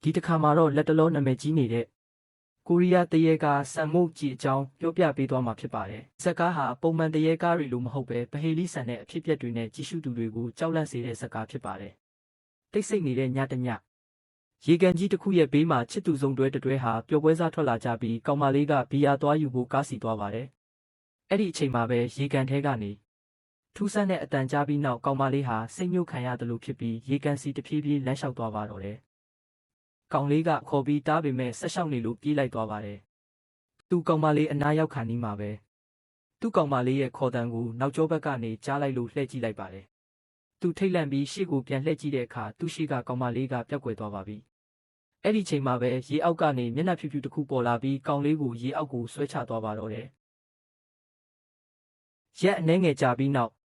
ဒီတစ်ခါမှာတော့လက်တလောနာမည်ကြီးနေတဲ့ကိုရီးယားတရေကားဆန်မုတ်ကြီးအကြောင်းပြောပြပေးသွားမှာဖြစ်ပါတယ်။ဇက်ကားဟာပုံမှန်တရေကားတွေလိုမဟုတ်ပဲဗဟေလိဆန်တဲ့အဖြစ်အပျက်တွေနဲ့ကြည့်ရှုသူတွေကိုကြောက်လန့်စေတဲ့ဇက်ကားဖြစ်ပါတယ်။တိတ်ဆိတ်နေတဲ့ညတညရေကန်ကြီးတစ်ခုရဲ့ဘေးမှာချစ်သူစုံတွဲတတွဲဟာပျော်ပွဲစားထွက်လာကြပြီးကောင်မလေးကဘီယာသွားယူဖို့ကားစီသွားပါတယ်။အဲ့ဒီအချိန်မှာပဲရေကန်ထဲကနေထူးဆန်းတဲ့အတန်ကြားပြီးနောက်ကောင်မလေးဟာစိတ်ညှို့ခံရတယ်လို့ဖြစ်ပြီးရေကန်စီတဖြည်းဖြည်းလမ်းလျှောက်သွားပါတော့တယ်။ကောင်လေးကခေါ်ပြီးတားပေမဲ့ဆက်လျှောက်နေလို့ပြေးလိုက်သွားပါတယ်။သူ့ကောင်မလေးအနားရောက်ခါနီးမှာပဲသူ့ကောင်မလေးရဲ့ခေါ်တံကိုနောက်ကျောဘက်ကနေကြားလိုက်လို့လှည့်ကြည့်လိုက်ပါတယ်။သူထိတ်လန့်ပြီးရှေ့ကိုပြန်လှည့်ကြည့်တဲ့အခါသူ့ရှေ့ကကောင်မလေးကပျောက်ကွယ်သွားပါပြီ။အဲ့ဒီချိန်မှာပဲရေအောက်ကနေမျက်နှာဖြူဖြူတစ်ခုပေါ်လာပြီးကောင်လေးကိုရေအောက်ကိုဆွဲချသွားပါတော့တယ်။ရက်အနှဲငယ်ကြာပြီးနောက်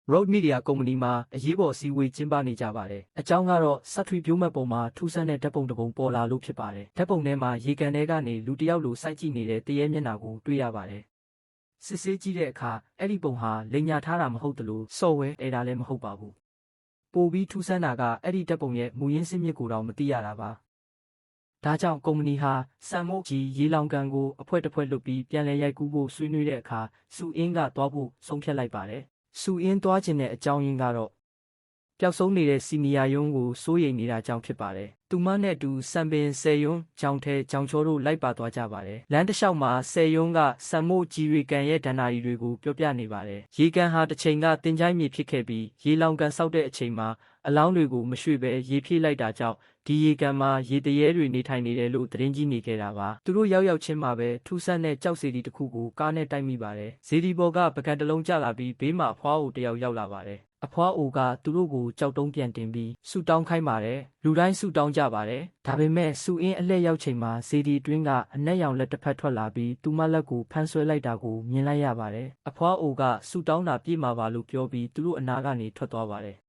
Road Media ကုမ္ပဏီမှာအရေးပေါ်အစည်းအဝေးကျင်းပနေကြပါတယ်။အကြောင်းကတော့စထွေပြိုးမှတ်ပုံမှာထူးဆန်းတဲ့ဓာတ်ပုံတစ်ပုံပေါ်လာလို့ဖြစ်ပါတယ်။ဓာတ်ပုံထဲမှာရေကန်ထဲကနေလူတစ်ယောက်လိုစိုက်ကြည့်နေတဲ့တရေမျက်နှာကိုတွေ့ရပါတယ်။စစ်ဆေးကြည့်တဲ့အခါအဲ့ဒီပုံဟာလိမ်ညာထားတာမဟုတ်သလိုစော်ဝဲအဲ့ဒါလည်းမဟုတ်ပါဘူး။ပိုပြီးထူးဆန်းတာကအဲ့ဒီဓာတ်ပုံရဲ့မူရင်းစစ်မြစ်ကိုတော့မသိရတာပါ။ဒါကြောင့်ကုမ္ပဏီဟာဆန်မုတ်ကြီးရေလောင်ကန်ကိုအဖွဲတစ်ဖွဲလွတ်ပြီးပြန်လည်ရိုက်ကူးဖို့ဆွေးနွေးတဲ့အခါစူအင်းကသွားဖို့ဆုံးဖြတ်လိုက်ပါတယ်။စူအင်းသွားခြင်းတဲ့အကြောင်းရင်းကတော့ပျောက်ဆုံးနေတဲ့စီနီယာယွန်းကိုစိုးရိမ်နေတာကြောင့်ဖြစ်ပါတယ်။သူမနဲ့အတူစံပင်ဆယ်ယွန်းကြောင်ထဲကြောင်ချောတို့လိုက်ပါသွားကြပါတယ်။လမ်းတစ်လျှောက်မှာဆယ်ယွန်းကဆန်မို့ကြီးရေကန်ရဲ့ဒဏ္ဍာရီတွေကိုပြောပြနေပါတယ်။ရေကန်ဟာတစ်ချိန်ကတင်ချိုင်းမြေဖြစ်ခဲ့ပြီးရေလောင်ကန်ဆောက်တဲ့အချိန်မှာအလောင်းတွေကိုမရွှေ့ပဲရေဖြည့်လိုက်တာကြောင့်ဒီရေကန်မှာရေတရေတွေနေထိုင်နေတယ်လို့သတင်းကြီးနေခဲ့တာပါသူတို့ရောက်ချင်းမှာပဲထူးဆန်းတဲ့ကြောက်စီဒီတစ်ခုကိုကားနဲ့တိုက်မိပါတယ်ဇီဒီဘော်ကပကံတစ်လုံးကျလာပြီးဘေးမှာအဖွားအိုတယောက်ရောက်လာပါတယ်အဖွားအိုကသူတို့ကိုကြောက်တုံးပြန်တင်ပြီးဆူတောင်းခိုင်းပါတယ်လူတိုင်းဆူတောင်းကြပါတယ်ဒါပေမဲ့ဆူအင်းအလှည့်ရောက်ချိန်မှာဇီဒီတွင်းကအနက်ရောင်လက်တစ်ဖက်ထွက်လာပြီးသူမလက်ကိုဖမ်းဆွဲလိုက်တာကိုမြင်လိုက်ရပါတယ်အဖွားအိုကဆူတောင်းတာပြေးမှာပါလို့ပြောပြီးသူတို့အနာကနေထွက်သွားပါတယ်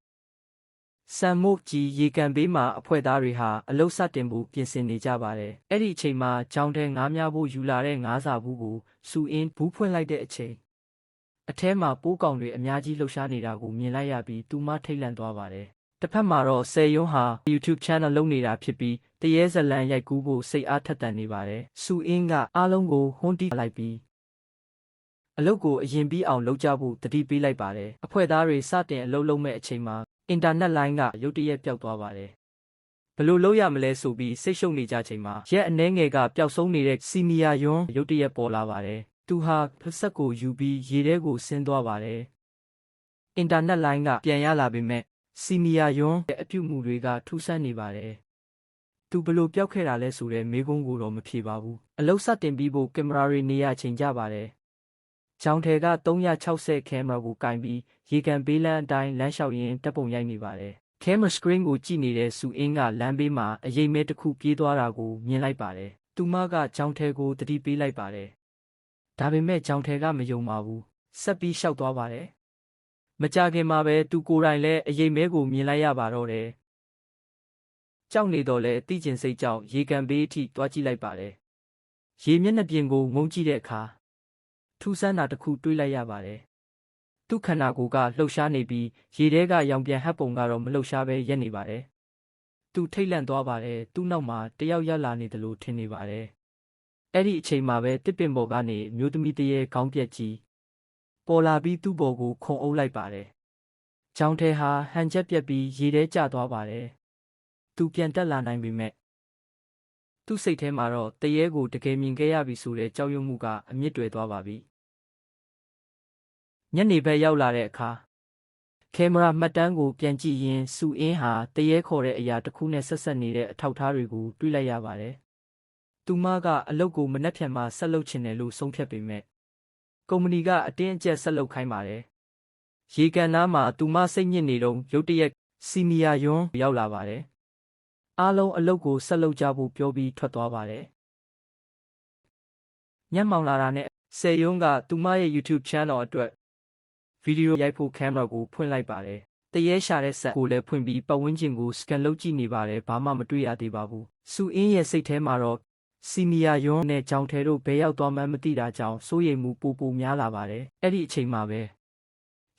ဆန်မုတ်ကြီးရေကန်ဘေးမှာအဖွဲ့သားတွေဟာအလုတ်စတင်ဖို့ပြင်ဆင်နေကြပါတယ်။အဲ့ဒီအချိန်မှာကြောင်ထဲငါးများဖို့ယူလာတဲ့ငါးစာဘူးကိုစူအင်းဘူးဖွင့်လိုက်တဲ့အချိန်အထဲမှာပိုးကောင်တွေအများကြီးလှုပ်ရှားနေတာကိုမြင်လိုက်ရပြီးသူမထိတ်လန့်သွားပါတယ်။တစ်ဖက်မှာတော့ဆယ်ယွန်းဟာ YouTube Channel လုပ်နေတာဖြစ်ပြီးတရေဇလန်ရိုက်ကူးဖို့စိတ်အားထက်သန်နေပါတယ်။စူအင်းကအားလုံးကိုဟွန်းတီးလိုက်ပြီးအလုတ်ကိုအရင်ပြီးအောင်လုပ်ကြဖို့တတိပေးလိုက်ပါတယ်။အဖွဲ့သားတွေစတင်အလုပ်လုပ်မဲ့အချိန်မှာအင်တာနက်လိုင်းကရုတ်တရက်ပျောက်သွားပါတယ်။ဘလို့လုပ်ရမလဲဆိုပြီးစိတ်ရှုပ်နေကြချိန်မှာရက်အနှဲငယ်ကပျောက်ဆုံးနေတဲ့စီနီယာယွန်းရုတ်တရက်ပေါ်လာပါတယ်။သူဟာဖက်ဆက်ကိုယူပြီးရေထဲကိုဆင်းသွားပါတယ်။အင်တာနက်လိုင်းကပြန်ရလာပေမဲ့စီနီယာယွန်းရဲ့အပြုအမူတွေကထူးဆန်းနေပါတယ်။သူဘလို့ပျောက်ခဲ့တာလဲဆိုတဲ့မေးခွန်းကိုတော့မဖြေပါဘူး။အလုတ်စတင်ပြီးဖို့ကင်မရာတွေနေရချိန်ကြပါတယ်။ကြောင်ထဲက360ကင်မရာကိုကင်ပြီးရေကန်ဘေးလမ်းအတိုင်းလမ်းလျှောက်ရင်းတပ်ပုံရိုက်နေပါတယ်။ကင်မရာစကရင်ကိုကြည့်နေတဲ့စူအင်းကလမ်းဘေးမှာအရိပ်မဲတစ်ခုပြေးသွားတာကိုမြင်လိုက်ပါတယ်။သူမကကြောင်ထဲကိုတတိပေးလိုက်ပါတယ်။ဒါပေမဲ့ကြောင်ထဲကမယုံပါဘူး။ဆက်ပြီးရှောက်သွားပါတယ်။မကြခင်မှာပဲသူကိုယ်တိုင်လည်းအရိပ်မဲကိုမြင်လိုက်ရပါတော့တယ်။ကြောက်နေတော့လဲအသိကျင်စိတ်ကြောင့်ရေကန်ဘေးအထိတွားကြည့်လိုက်ပါတယ်။ရေမျက်နှာပြင်ကိုငုံကြည့်တဲ့အခါထူးဆန်းတာတစ်ခုတွေးလိုက်ရပါတယ်။သူ့ခန္ဓာကိုယ်ကလှုပ်ရှားနေပြီးရေထဲကရောင်ပြန်ဟပ်ပုံကတော့မလှုပ်ရှားပဲရက်နေပါတယ်။သူထိတ်လန့်သွားပါတယ်။သူ့နောက်မှာတယောက်ရက်လာနေတယ်လို့ထင်နေပါတယ်။အဲ့ဒီအချိန်မှာပဲတစ်ပင်ပေါ်ကနေမျိုးသမီးတရေခေါင်းပြက်ကြီးပေါ်လာပြီးသူ့ဘော်ကိုခုံအုပ်လိုက်ပါတယ်။ကြောင်ထဲဟာဟန်ချက်ပြက်ပြီးရေထဲကျသွားပါတယ်။သူပြန်တက်လာနိုင်ပေမဲ့သူ့စိတ်ထဲမှာတော့တရေကိုတကယ်မြင်ခဲ့ရပြီဆိုတဲ့ကြောက်ရွံ့မှုကအမြင့်တွယ်သွားပါပြီညနေဘက်ရောက်လာတဲ့အခါကင်မရာမှတ်တမ်းကိုပြန်ကြည့်ရင်စူအင်းဟာတရေခေါ်တဲ့အရာတစ်ခုနဲ့ဆက်ဆက်နေတဲ့အထောက်အထားတွေကိုတွေ့လိုက်ရပါတယ်။သူမကအလုပ်ကိုမနှက်ဖြန်မှဆက်လုပ်ချင်တယ်လို့ဆုံးဖြတ်ပေမဲ့ကုမ္ပဏီကအတင်းအကျပ်ဆက်လုပ်ခိုင်းပါတယ်။ရေကန်နားမှာသူမစိတ်ညစ်နေတော့ရုတ်တရက်စီနီယာယွန်းရောက်လာပါတယ်။အားလုံးအလုပ်ကိုဆက်လုပ်ကြဖို့ပြောပြီးထွက်သွားပါတယ်။ညမှောင်လာတာနဲ့ဆယ်ယွန်းကသူမရဲ့ YouTube Channel အတွက်ဗီဒီယိုရိုက်ဖို့ကင်မရာကိုဖွင့်လိုက်ပါတယ်။တရေရှာတဲ့ဆက်ကိုလည်းဖွင့်ပြီးပတ်ဝန်းကျင်ကိုစကန်လုပ်ကြည့်နေပါတယ်။ဘာမှမတွေ့ရသေးပါဘူး။စူအင်းရဲ့စိတ်ထဲမှာတော့စီနီယာယွန်းနဲ့ကြောင်ထဲတို့ဘဲရောက်သွားမှန်းမသိတာကြောင့်စိုးရိမ်မှုပိုများလာပါတယ်။အဲ့ဒီအချိန်မှာပဲ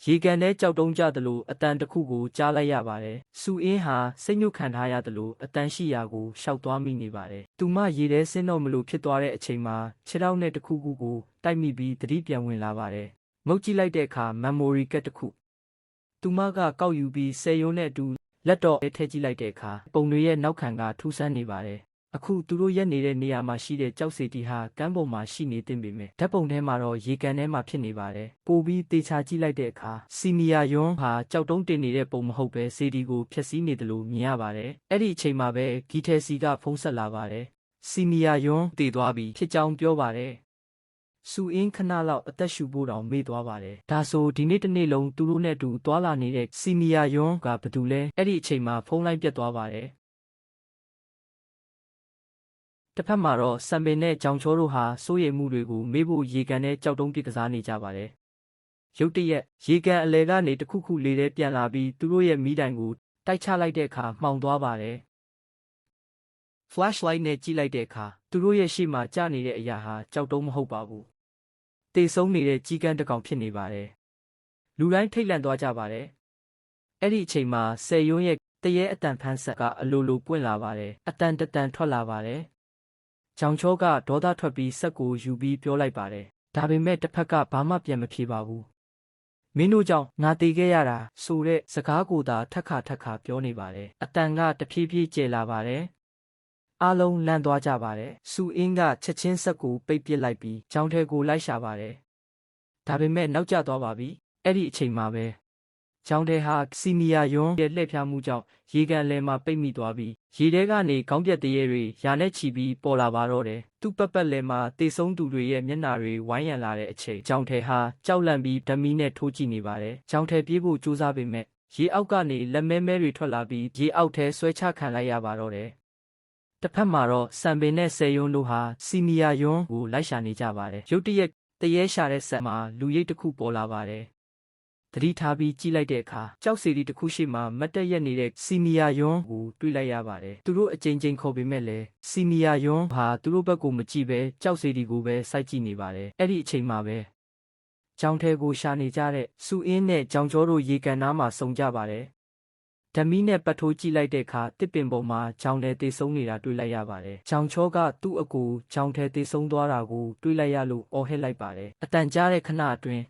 ရေကန်ထဲကြောက်တုံးကြသလိုအတန်တစ်ခုကိုကြားလိုက်ရပါတယ်။စူအင်းဟာစိတ်ညှို့ခံထားရသလိုအတန်ရှိရာကိုရှောက်သွားမိနေပါတယ်။သူမရေထဲဆင်းတော့မလို့ဖြစ်သွားတဲ့အချိန်မှာခြေထောက်နဲ့တစ်ခုခုကိုတိုက်မိပြီးသတိပြန်ဝင်လာပါတယ်။ငုတ်ကြည့်လိုက်တဲ့အခါ memory ကတ်တစ်ခုသူမကကောက်ယူပြီးဆယ်ရုံးနဲ့အတူလက်တော့ထည့်ကြည့်လိုက်တဲ့အခါပုံတွေရဲ့နောက်ခံကထူးဆန်းနေပါတယ်။အခုသူတို့ရက်နေတဲ့နေရာမှာရှိတဲ့ကြောက်စီတီဟာကမ်းပေါ်မှာရှိနေတင်ပေမဲ့ဓာတ်ပုံထဲမှာတော့ရေကန်ထဲမှာဖြစ်နေပါတယ်။ပိုပြီးသေချာကြည့်လိုက်တဲ့အခါစီနီယာယွန်းဟာကြောက်တုံးတင်နေတဲ့ပုံမဟုတ်ပဲစေတီကိုဖျက်ဆီးနေတယ်လို့မြင်ရပါတယ်။အဲ့ဒီအချိန်မှာပဲဂီထဲစီကဖုန်းဆက်လာပါတယ်။စီနီယာယွန်းတည်သွားပြီဖြစ်ကြောင်းပြောပါတယ်။စူအင်းခဏလောက်အသက်ရှူဖို့တောင်မေ့သွားပါတယ်။ဒါဆိုဒီနေ့တစ်နေ့လုံးသူတို့နဲ့အတူသွာလာနေတဲ့စီနီယာယွန်းကဘာတူလဲ။အဲ့ဒီအချိန်မှာဖုန်းလိုင်းပြတ်သွားပါတယ်။တစ်ဖက်မှာတော့စံပင်နဲ့ကြောင်ချောတို့ဟာစိုးရိမ်မှုတွေကိုမေ့ဖို့ရေကန်နဲ့ကြောက်တုံးပစ်ကစားနေကြပါတယ်။ရုတ်တရက်ရေကန်အလဲကနေတစ်ခုခုလေးထဲပြန်လာပြီးသူတို့ရဲ့မီးတိုင်ကိုတိုက်ချလိုက်တဲ့အခါမှောင်သွားပါတယ်။ flashlight နဲ့ကြည့်လိုက်တဲ့အခါသူတို့ရဲ့ရှေ့မှာကျနေတဲ့အရာဟာကြောက်တုံးမဟုတ်ပါဘူး။တေဆုံးနေတဲ့ကြီးကန်းတစ်ကောင်ဖြစ်နေပါတယ်။လူတိုင်းထိတ်လန့်သွားကြပါတယ်။အဲ့ဒီအချိန်မှာဆယ်ရုံးရဲ့တရေအတန်ဖန်းဆက်ကအလိုလိုပွင့်လာပါတယ်။အတန်တန်ထွက်လာပါတယ်။ကြောင်ချောကဒေါသထွက်ပြီးစက်ကိုယူပြီးပြောလိုက်ပါတယ်။ဒါပေမဲ့တစ်ဖက်ကဘာမှပြန်မဖြေပါဘူး။မင်းတို့ကြောင့်ငါတေခဲ့ရတာဆိုတဲ့စကားကိုသာထက်ခါပြောနေပါတယ်။အတန်ကတဖြည်းဖြည်းကျယ်လာပါတယ်။အားလုံးလန့်သွားကြပါတယ်။စူအင်းကချက်ချင်းစက်ကိုပိတ်ပစ်လိုက်ပြီးကြောင်ထဲကိုလိုက်ရှာပါတယ်။ဒါပေမဲ့နောက်ကျသွားပါပြီ။အဲ့ဒီအချိန်မှာပဲကြောင်ထဲဟာစီနီယာယွန်းရဲ့လှည့်ဖြားမှုကြောင့်ရေကန်လယ်မှာပိတ်မိသွားပြီးရေထဲကနေခေါင်းပြက်တရေတွေရာနဲ့ချီပြီးပေါ်လာပါတော့တယ်။သူ့ပတ်လည်မှာတေဆုံးသူတွေရဲ့မျက်နှာတွေဝိုင်းရံလာတဲ့အချိန်ကြောင်ထဲဟာကြောက်လန့်ပြီးဓမီနဲ့ထိုးကြည့်နေပါတယ်။ကြောင်ထဲပြေးဖို့ကြိုးစားပေမဲ့ရေအောက်ကနေလက်မဲတွေထွက်လာပြီးရေအောက်ထဲဆွဲချခံလိုက်ရပါတော့တယ်။တစ်ဖက်မှာတော့စံပင်နဲ့ဆယ်ယွန်းတို့ဟာစီနီယာယွန်းကိုလိုက်ရှာနေကြပါတယ်။ရုတ်တရက်တရေရှာတဲ့ဆက်မှာလူရိတ်တစ်ခုပေါ်လာပါတယ်။သတိထားပြီးကြည့်လိုက်တဲ့အခါကြောက်စီတီတစ်ခုရှိမှမတ်တက်ရက်နေတဲ့စီနီယာယွန်းကိုတွေ့လိုက်ရပါတယ်။သူတို့အကြိမ်ကြိမ်ခေါ်ပေမဲ့လည်းစီနီယာယွန်းဟာသူတို့ဘက်ကိုမကြည့်ပဲကြောက်စီတီကိုပဲစိုက်ကြည့်နေပါတယ်။အဲ့ဒီအချိန်မှာပဲကြောင်ထဲကိုရှာနေကြတဲ့စူအင်းနဲ့ကြောင်ကျော်တို့ရေကန်နားမှာစုံကြပါတယ်။ဓမီနဲ့ပတ်ထိုးကြည့်လိုက်တဲ့အခါတစ်ပင်ပေါ်မှာကြောင်ထဲတေဆုံးနေတာတွေ့လိုက်ရပါတယ်။ကြောင်ချောကသူ့အကူကြောင်ထဲတေဆုံးသွားတာကိုတွေ့လိုက်ရလို့အော်ဟစ်လိုက်ပါတယ်။အတန်ကြားတဲ့ခဏအတွင်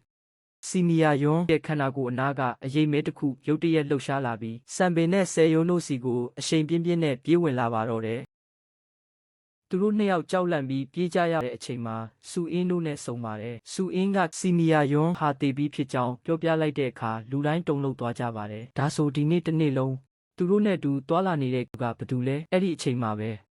းစီနီယာယွန်းရဲ့ခန္ဓာကိုယ်အနာကအရေးမဲတစ်ခုရုတ်တရက်လှုပ်ရှားလာပြီးစံပင်နဲ့ဆယ်ယွန်းတို့စီကိုအရှိန်ပြင်းပြင်းနဲ့ပြေးဝင်လာပါတော့တယ်။သူတို့နှစ်ယောက်ကြောက်လန့်ပြီးပြေးကြရတဲ့အချိန်မှာစူအင်းတို့နဲ့ဆုံပါတယ်။စူအင်းကစီနီယာယွန်းဟာတေပြီးဖြစ်ကြောင်းပြောပြလိုက်တဲ့အခါလူတိုင်းတုန်လှုပ်သွားကြပါတယ်။ဒါဆိုဒီနေ့တစ်နေ့လုံးသူတို့နဲ့တူတွာလာနေတဲ့သူကဘာတူလဲ။အဲ့ဒီအချိန်မှာပဲ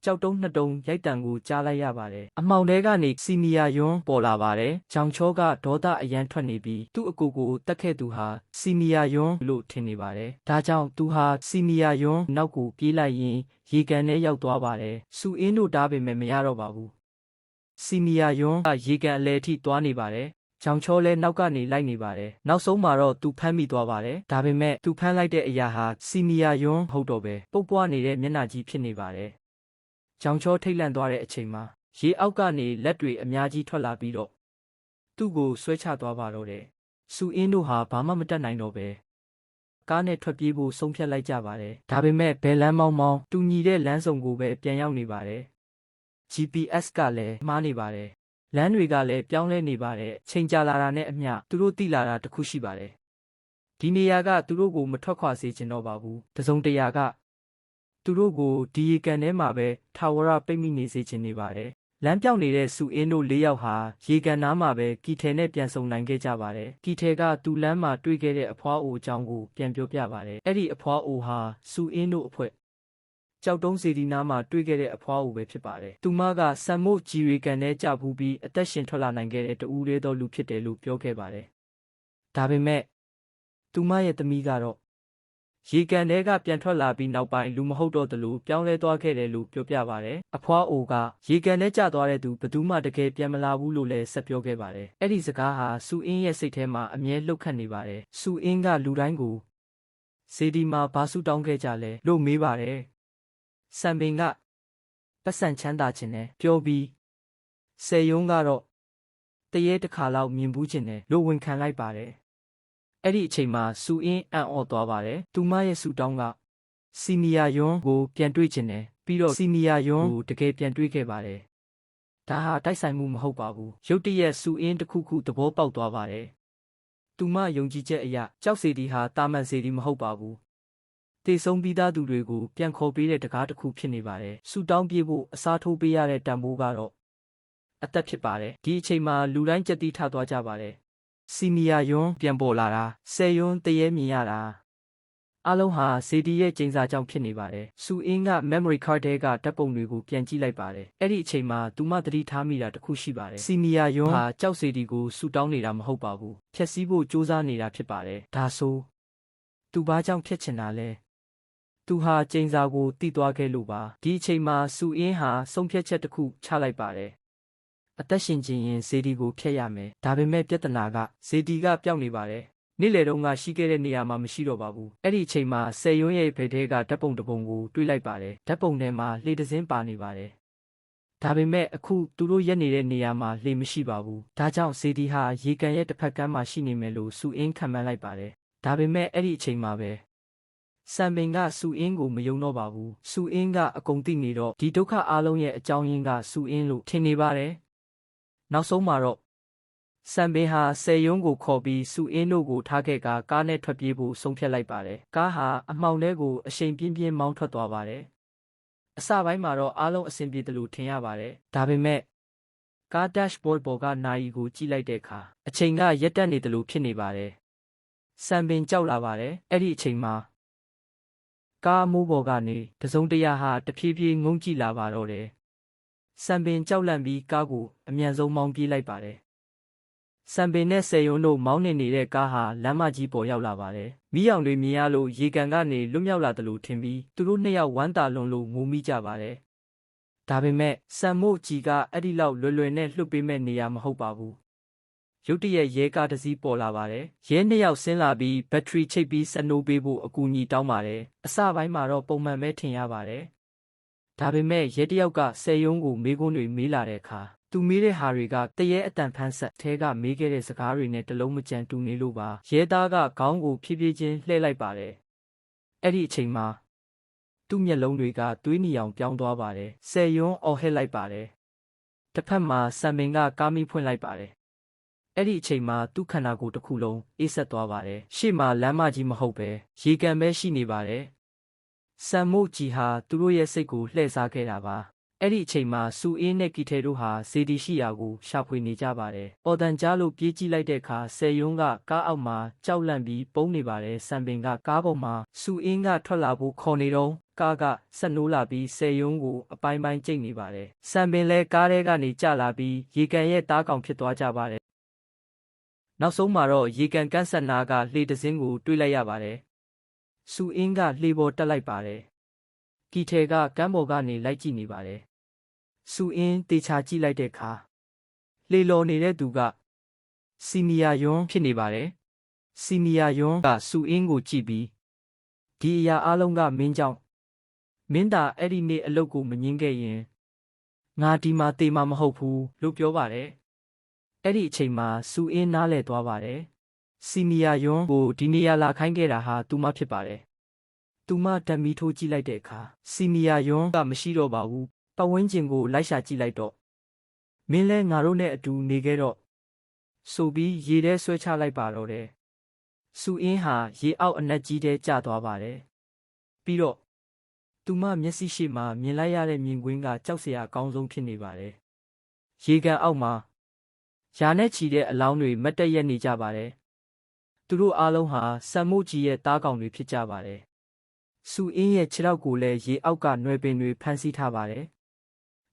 ကြောက်တုံးနှစ်တုံးရိုက်တံကိုကြားလိုက်ရပါတယ်။အမှောင်ထဲကနေစီနီယာယွန်းပေါ်လာပါတယ်။ကြောင်ချောကဒေါသအရန်ထွက်နေပြီးသူ့အကူကိုတက်ခဲ့သူဟာစီနီယာယွန်းလို့ထင်နေပါတယ်။ဒါကြောင့်သူဟာစီနီယာယွန်းနောက်ကိုပြေးလိုက်ရင်ရေကန်ထဲရောက်သွားပါတယ်။စူအင်းတို့တားပေမဲ့မရတော့ပါဘူး။စီနီယာယွန်းကရေကန်အလဲထိသွားနေပါတယ်။ကြောင်ချောလဲနောက်ကနေလိုက်နေပါတယ်။နောက်ဆုံးမှာတော့သူဖမ်းမိသွားပါတယ်။ဒါပေမဲ့သူဖမ်းလိုက်တဲ့အရာဟာစီနီယာယွန်းဟုတ်တော့ပဲပုတ်ပွားနေတဲ့မျက်နှာကြီးဖြစ်နေပါတယ်။ကြောင်ချောထိတ်လန့်သွားတဲ့အချိန်မှာရေအောက်ကနေလက်တွေအများကြီးထွက်လာပြီးတော့သူ့ကိုဆွဲချသွားပါတော့တယ်။စူအင်းတို့ဟာဘာမှမတတ်နိုင်တော့ပဲကားနဲ့ထွက်ပြေးဖို့ဆုံးဖြတ်လိုက်ကြပါတယ်။ဒါပေမဲ့ဘယ်လမ်းမောင်းတူညီတဲ့လမ်းစုံကိုပဲပြန်ရောက်နေပါတယ်။ GPS ကလည်းမှားနေပါတယ်။လမ်းတွေကလည်းပြောင်းလဲနေပါတယ်။ချိန်ကြာလာတာနဲ့အမျှသူတို့သိလာတာတစ်ခုရှိပါတယ်။ဒီနေရာကသူတို့ကိုမထွက်ခွာစေချင်တော့ပါဘူး။တစုံတရာကသူတို့ကိုဒီရေကန်ထဲမှာပဲထာဝရပိတ်မိနေစေချင်နေပါတယ်။လမ်းပြောင်းနေတဲ့စူအင်းတို့၄ယောက်ဟာရေကန်နားမှာပဲကီထဲနဲ့ပြန်ဆုံနိုင်ခဲ့ကြပါတယ်။ကီထဲကသူ့လမ်းမှာတွေ့ခဲ့တဲ့အဖွားအိုအကြောင်းကိုပြန်ပြောပြပါတယ်။အဲ့ဒီအဖွားအိုဟာစူအင်းတို့အဖွဲ့ကြောက်တုံးစီဒီနားမှာတွေ့ခဲ့တဲ့အဖွားအိုပဲဖြစ်ပါတယ်။သူမကဆမ်မို့ဂျီရေကန်ထဲကြာဖူးပြီးအသက်ရှင်ထွက်လာနိုင်ခဲ့တဲ့တူးလေးသောလူဖြစ်တယ်လို့ပြောခဲ့ပါတယ်။ဒါပေမဲ့သူမရဲ့သမီးကတော့ရေကန်ထဲကပြန်ထွက်လာပြီးနောက်ပိုင်းလူမဟုတ်တော့သလိုပြောင်းလဲသွားခဲ့တယ်လို့ပြောပြပါတယ်။အဖွားအိုကရေကန်ထဲကျသွားတဲ့သူဘယ်သူမှတကယ်ပြန်မလာဘူးလို့လည်းဆက်ပြောခဲ့ပါတယ်။အဲ့ဒီစကားဟာစူအင်းရဲ့စိတ်ထဲမှာအမြဲလှုပ်ခတ်နေပါတယ်။စူအင်းကလူတိုင်းကိုစေဒီမှာဘာဆူတောင်းခဲ့ကြလဲလို့မေးပါတယ်။စံပင်ကပတ်စံချမ်းသာခြင်းနဲ့ပြောပြီးဆယ်ယုံကတော့တရေတစ်ခါလောက်မြင်ဘူးခြင်းနဲ့လို့ဝန်ခံလိုက်ပါတယ်။ အဲ့ဒီအချိန်မှာစူအင်းအံ့ဩသွားပါတယ်သူမရဲ့ဆူတောင်းကစီနီယာယွန်းကိုပြန်တွေ့ချင်တယ်ပြီးတော့စီနီယာယွန်းကိုတကယ်ပြန်တွေ့ခဲ့ပါတယ်ဒါဟာတိုက်ဆိုင်မှုမဟုတ်ပါဘူးရုတ်တရက်စူအင်းတစ်ခုခုသဘောပေါက်သွားပါတယ်သူမယုံကြည်ချက်အရကြောက်စေတီဟာတာမန်စေတီမဟုတ်ပါဘူးတေဆုံးပြီးသားသူတွေကိုပြန်ခေါ်ပေးတဲ့တကားတစ်ခုဖြစ်နေပါတယ်ဆူတောင်းပြေးဖို့အစားထိုးပေးရတဲ့တန်ဖိုးကတော့အသက်ဖြစ်ပါတယ်ဒီအချိန်မှာလူတိုင်းကြက်တီးထသွားကြပါတယ်စီနီယာယွန်းပြန်ပေါ်လာတာဆယ်ယွန်းတရေမြင်ရတာအလုံးဟာစေတီရဲ့ကျင်းစာကြောင့်ဖြစ်နေပါတယ်စူအင်းက memory card ထဲကဓာတ်ပုံတွေကိုပြန်ကြည့်လိုက်ပါတယ်အဲ့ဒီအချိန်မှာသူမသတိထားမိတာတစ်ခုရှိပါတယ်စီနီယာယွန်းဟာကြောက်စေတီကိုဆူတောင်းနေတာမဟုတ်ပါဘူးဖျက်ဆီးဖို့စူးစမ်းနေတာဖြစ်ပါတယ်ဒါဆိုသူဘာကြောင့်ဖျက်ချင်တာလဲသူဟာကျင်းစာကိုတိသွားခဲ့လို့ပါဒီအချိန်မှာစူအင်းဟာဆုံးဖြတ်ချက်တစ်ခုချလိုက်ပါတယ်အသက်ရှင်ခြင်းရင်ဇေဒီကိုဖျက်ရမယ်ဒါပေမဲ့ပြဿနာကဇေဒီကပျောက်နေပါတယ်နေ့လယ်တုန်းကရှိခဲ့တဲ့နေရာမှာမရှိတော့ပါဘူးအဲ့ဒီအချိန်မှာဆယ်ယွန်းရဲ့ဖေထဲကဓာတ်ပုံတစ်ပုံကိုတွေ့လိုက်ပါတယ်ဓာတ်ပုံထဲမှာလှေတစ်စင်းပါနေပါတယ်ဒါပေမဲ့အခုသူတို့ရက်နေတဲ့နေရာမှာလှေမရှိပါဘူးဒါကြောင့်ဇေဒီဟာရေကန်ရဲ့တစ်ဖက်ကမ်းမှာရှိနေမယ်လို့စူအင်းခံမှန်းလိုက်ပါတယ်ဒါပေမဲ့အဲ့ဒီအချိန်မှာပဲစံပင်ကစူအင်းကိုမယုံတော့ပါဘူးစူအင်းကအကုန်သိနေတော့ဒီဒုက္ခအလုံးရဲ့အကြောင်းရင်းကစူအင်းလို့ထင်နေပါတယ်နောက်ဆုံးမှာတော့စံပင်ဟာဆယ်ယွန်းကိုခေါ်ပြီးစူအင်းတို့ကိုထားခဲ့ကားနဲ့ထွက်ပြေးဖို့ဆုံးဖြတ်လိုက်ပါတယ်ကားဟာအမှောင်ထဲကိုအရှိန်ပြင်းပြင်းမောင်းထွက်သွားပါတယ်အစပိုင်းမှာတော့အားလုံးအဆင်ပြေတယ်လို့ထင်ရပါတယ်ဒါပေမဲ့ကား dashboard ပေါ်ကနာရီကိုကြည့်လိုက်တဲ့အခါအချိန်ကရက်တက်နေတယ်လို့ဖြစ်နေပါတယ်စံပင်ကြောက်လာပါတယ်အဲ့ဒီအချိန်မှာကားမိုးပေါ်ကနေတစုံတရာဟာတဖြည်းဖြည်းငုံကြည့်လာပါတော့တယ်စံပင်ကြောက်လန့်ပြီးကားကိုအမြန်ဆုံးမောင်းပြေးလိုက်ပါတယ်စံပင်နဲ့ဆယ်ယွန်းတို့မောင်းနေတဲ့ကားဟာလမ်းမကြီးပေါ်ရောက်လာပါတယ်။မီးရောင်တွေမြင်ရလို့ရေကန်ကနေလွတ်မြောက်လာတယ်လို့ထင်ပြီးသူတို့နှစ်ယောက်ဝမ်းသာလွန်လို့ငိုမိကြပါတယ်။ဒါပေမဲ့စံမို့ကြီးကအဲ့ဒီလောက်လွယ်လွယ်နဲ့လွတ်ပေးမဲ့နေရာမဟုတ်ပါဘူး။ရုတ်တရက်ရဲကားတစ်စီးပေါ်လာပါတယ်။ရဲနှစ်ယောက်ဆင်းလာပြီးဘက်ထရီချိတ်ပြီးစနိုးပေးဖို့အကူအညီတောင်းပါတယ်။အစပိုင်းမှာတော့ပုံမှန်ပဲထင်ရပါတယ်။ဒါပေမဲ့ရဲတယောက်ကဆယ်ယွန်းကိုမေးခွန်းတွေမေးလာတဲ့အခါသူမေးတဲ့ဟာတွေကတရေအတန်ဖန်းဆက်ထဲကမေးခဲ့တဲ့စကားတွေနဲ့တလုံးမကြံတူနေလို့ပါရဲသားကခေါင်းကိုဖြည်းဖြည်းချင်းလှည့်လိုက်ပါတယ်အဲ့ဒီအချိန်မှာသူ့မျက်လုံးတွေကသွေးနီအောင်ပြောင်းသွားပါတယ်ဆယ်ယွန်းအော်ဟစ်လိုက်ပါတယ်တစ်ဖက်မှာစံပင်ကကားမီးဖွင့်လိုက်ပါတယ်အဲ့ဒီအချိန်မှာသူ့ခန္ဓာကိုယ်တစ်ခုလုံးအေးဆက်သွားပါတယ်ရှေ့မှာလမ်းမကြီးမဟုတ်ပဲရေကန်ပဲရှိနေပါတယ်စံမို့ကြီးဟာသူတို့ရဲ့စိတ်ကိုလှည့်စားခဲ့တာပါအဲ့ဒီအချိန်မှာစူအင်းနဲ့ကီထဲတို့ဟာဇေဒီရှိရာကိုရှာဖွေနေကြပါတယ်။အော်တန်ကြားလို့ပြေးကြည့်လိုက်တဲ့အခါဆယ်ယွန်းကကားအောက်မှာကြောက်လန့်ပြီးပုန်းနေပါတယ်။စံပင်ကကားပေါ်မှာစူအင်းကထွက်လာဖို့ခေါ်နေတော့ကားကဆက်နိုးလာပြီးဆယ်ယွန်းကိုအပိုင်းပိုင်းကျိတ်နေပါတယ်။စံပင်လည်းကားထဲကနေကျလာပြီးရေကန်ရဲ့တားကောင်ဖြစ်သွားကြပါတယ်။နောက်ဆုံးမှာတော့ရေကန်ကန့်ဆက်နာကလှေတစ်စင်းကိုတွေ့လိုက်ရပါတယ်။စူအင်းကလှေပေါ်တက်လိုက်ပါတယ်။ကီထဲကကမ်းပေါ်ကနေလိုက်ကြည့်နေပါတယ်စူအင်းတေချာကြည့်လိုက်တဲ့အခါလေလော်နေတဲ့သူကစီနီယာယွန်းဖြစ်နေပါတယ်စီနီယာယွန်းကစူအင်းကိုကြည့်ပြီးဒီအရာအလုံးကမင်းကြောင့်မင်းသာအဲ့ဒီနေ့အလုပ်ကိုမငင်းခဲ့ရင်ငါဒီမှာတေမှာမဟုတ်ဘူးလို့ပြောပါတယ်အဲ့ဒီအချိန်မှာစူအင်းနားလဲသွားပါတယ်စီနီယာယွန်းကိုဒီနေရာလာခိုင်းခဲ့တာဟာသူမဖြစ်ပါတယ်သူမဓာတ်မီထိုးကြည့်လိုက်တဲ့အခါစီနီယာယွန်းကမရှိတော့ပါဘူးပတ်ဝန်းကျင်ကိုလိုက်ရှာကြည့်လိုက်တော့မင်းလဲငါတို့နဲ့အတူနေခဲ့တော့ဆိုပြီးရေထဲဆွဲချလိုက်ပါတော့တယ်စူအင်းဟာရေအောက်အနက်ကြီးထဲကျသွားပါတယ်ပြီးတော့သူမမျက်စိရှိမှမြင်လိုက်ရတဲ့မြင်ကွင်းကကြောက်စရာအကောင်းဆုံးဖြစ်နေပါတယ်ရေကန်အောက်မှာရာနဲ့ချီတဲ့အလောင်းတွေမတ်တက်ရက်နေကြပါတယ်သူတို့အားလုံးဟာစံမို့ကြီးရဲ့တားကောင်တွေဖြစ်ကြပါတယ်စူအင်းရဲ့ခြေထောက်ကိုလည်းရေအောက်ကနွယ်ပင်တွေဖမ်းဆီးထားပါတယ်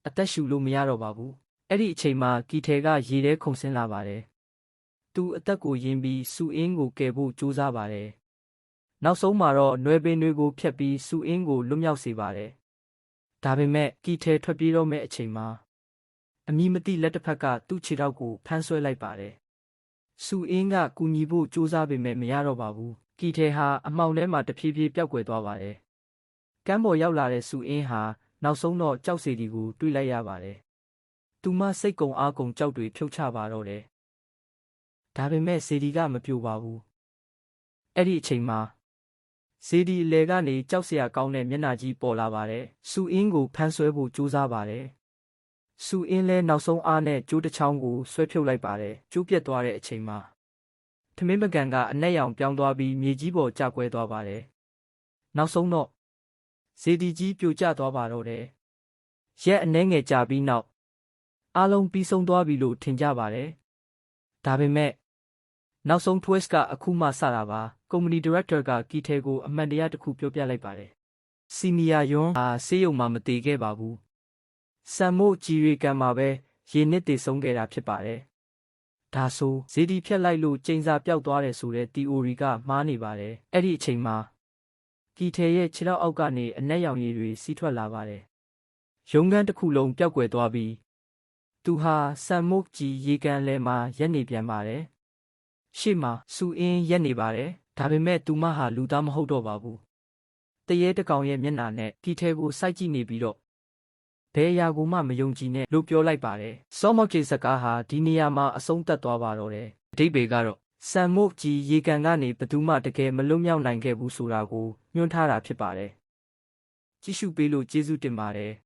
အသက်ရှူလို့မရတော့ပါဘူးအဲ့ဒီအချိန်မှာကီထဲကရေထဲခုန်ဆင်းလာပါတယ်သူအသက်ကိုယင်းပြီးစူအင်းကိုကယ်ဖို့ကြိုးစားပါတယ်နောက်ဆုံးမှာတော့နွယ်ပင်တွေကိုဖျက်ပြီးစူအင်းကိုလွတ်မြောက်စေပါတယ်ဒါပေမဲ့ကီထဲထွက်ပြေးတော့မယ့်အချိန်မှာအမည်မသိလက်တစ်ဖက်ကသူ့ခြေထောက်ကိုဖမ်းဆွဲလိုက်ပါတယ်စူအင်းကကူညီဖို့ကြိုးစားပေမဲ့မရတော့ပါဘူးကီထဲဟာအမှောင်ထဲမှာတဖြည်းဖြည်းပျောက်ကွယ်သွားပါတယ်ကမ်းပေါ်ရောက်လာတဲ့စူအင်းဟာနောက်ဆုံးတော့ကြောက်စီတီကိုတွေးလိုက်ရပါတယ်။သူမစိတ်ကုံအားကုံကြောက်တွေဖြုတ်ချပါတော့တယ်။ဒါပေမဲ့စီတီကမပြိုပါဘူး အဲ့ဒီအချိန်မှာဇေဒီအလဲကနေကြောက်စရာကောင်းတဲ့မျက်နှာကြီးပေါ်လာပါတယ်။စူအင်းကိုဖမ်းဆွဲဖို့ကြိုးစားပါတယ်။စူအင်းလဲနောက်ဆုံးအားနဲ့ကျိုးတစ်ချောင်းကိုဆွဲဖြုတ်လိုက်ပါတယ်။ကျိုးပြက်သွားတဲ့အချိန်မှာထမင်းပကံကအနက်ရောင်ပြောင်းသွားပြီးမြေကြီးပေါ်ကျကွဲသွားပါတယ်။နောက်ဆုံးတော့ဇေဒီကြီးပြိုကျသွားပါတော့တယ်။ရက်အနှဲငယ်ကြာပြီးနောက်အားလုံးပြီးဆုံးသွားပြီလို့ထင်ကြပါတယ်။ဒါပေမဲ့နောက်ဆုံး twist ကအခုမှစတာပါ။ကုမ္ပဏီဒါရိုက်တာကကီထဲကိုအမှန်တရားတစ်ခုပြောပြလိုက်ပါတယ်။စီနီယာယွန်းဟာဆေးရုံမှာမတည်ခဲ့ပါဘူး။ဆမ်မို့ဂျီရီကန်မှာပဲရေနစ်တည်ဆုံးခဲ့တာဖြစ်ပါတယ်။ဒါဆိုဇေဒီဖြတ်လိုက်လို့ကျိန်စာပျောက်သွားတယ်ဆိုတဲ့ theory ကမှားနေပါတယ်။အဲ့ဒီအချိန်မှာကီထဲရဲ့ခြေထောက်အောက်ကနေအနက်ရောင်ရည်တွေစီးထွက်လာပါတယ်။ရုံးခန်းတစ်ခုလုံးပျောက်ကွယ်သွားပြီးသူဟာဆမ်မို့ဂျီရေကန်လဲမှာရက်နေပြန်ပါတယ်။ရှေ့မှာစူအင်းရက်နေပါတယ်။ဒါပေမဲ့သူမဟာလူသားမဟုတ်တော့ပါဘူး။တရေတကောင်ရဲ့မျက်နှာနဲ့ကီထဲကိုစိုက်ကြည့်နေပြီးတော့ဘယ်အရာကိုမှမယုံကြည်နဲ့လို့ပြောလိုက်ပါတယ်။စောမော့ဂျီစကားဟာဒီနေရာမှာအဆုံးသတ်သွားပါတော့တယ်။အဓိပ္ပာယ်ကတော့ဆမ်မို့ဂျီရေကန်ကနေဘယ်သူမှတကယ်မလွတ်မြောက်နိုင်ခဲ့ဘူးဆိုတာကိုညွှန်းထားတာဖြစ်ပါတယ်။ကြည့်ရှုပေးလို့ကျေးဇူးတင်ပါတယ်။